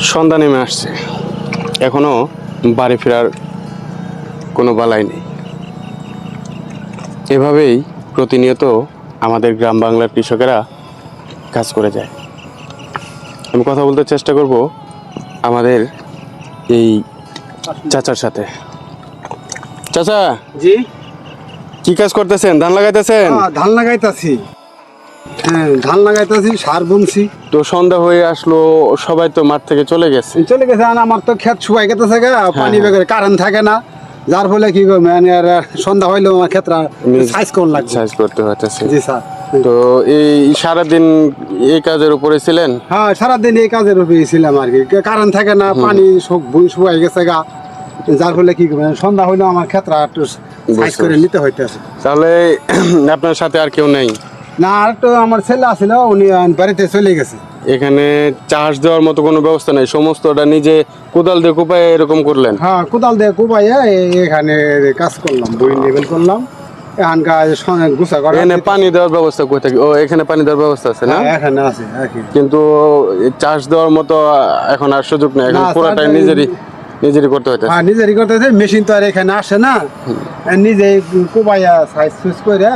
সন্ধ্যা নেমে আসছে, এখনো বাড়ি ফেরার কোনো বালাই নেই। এভাবেই প্রতিনিয়ত আমাদের গ্রাম বাংলার কৃষকেরা কাজ করে যায়। আমি কথা বলতে চেষ্টা করব আমাদের এই চাচার সাথে। চাচা, জি, কি কাজ করতেছেন? ধান লাগাইতেছেন? ধান লাগাইতাছি। হ্যাঁ, ধান লাগাইতাছি, সার বুনছি। তো সন্ধ্যা হয়ে আসলো, সবাই তো মাঠ থেকে চলে গেছে। চলে গেছে। আর আমার তো ক্ষেত শুকাই গেতেছে গা, পানি বেগে কারেন্ট থাকে না, যার ফলে কি করবো আর সন্ধ্যা হইলেও আমার ক্ষেত্রে সাইজ কোন লাগবে, সাইজ করতে হইতেছে। জি স্যার। তো এই সারাদিন এই কাজের উপরে ছিলেন? হ্যাঁ, সারাদিন এই কাজের উপরে ছিলাম আর কি। কারেন্ট থাকে না, পানি শুকাই গেছে গা, যার ফলে কি করবো সন্ধ্যা হইলেও আমার ক্ষেত্রে একটু সাইজ করে নিতে হইতেছে। তাহলে আপনার সাথে আর কেউ নেই? না, আর তো আমার ছেলে আছিল, উনি বাড়িতে চলে গেছে। এখানে চাষ দেওয়ার মতো কোনো ব্যবস্থা নেই, সমস্তটা নিজে কোদাল দিয়ে কোপায় এরকম করলেন? হ্যাঁ, কোদাল দিয়ে কোপাইয়া এখানে কাজ করলাম, বই লেবেল করলাম। এখানকার গুছা করা। এখানে পানি দেওয়ার ব্যবস্থা কোথায় থাকে? ও, এখানে পানি দেওয়ার ব্যবস্থা আছে না? এখানে আছে আর কি। কিন্তু চাষ দেওয়ার মতো এখন আর সুযোগ নেই, এখন না, পুরোটাই নিজেরই করতে হইতেছে। হ্যাঁ, নিজেরই করতেছে। মেশিন তো আর এখানে আসে না, নিজেই কোপাইয়া সাইজ সুইজ করে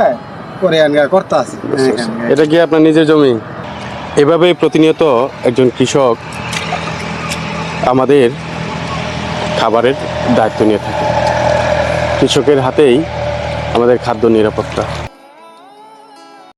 পরে করতে আছে। এটা কি আপনার নিজের জমি? এভাবেই প্রতিনিয়ত একজন কৃষক আমাদের খাবারের দায়িত্ব নিয়ে থাকে। কৃষকের হাতেই আমাদের খাদ্য নিরাপত্তা।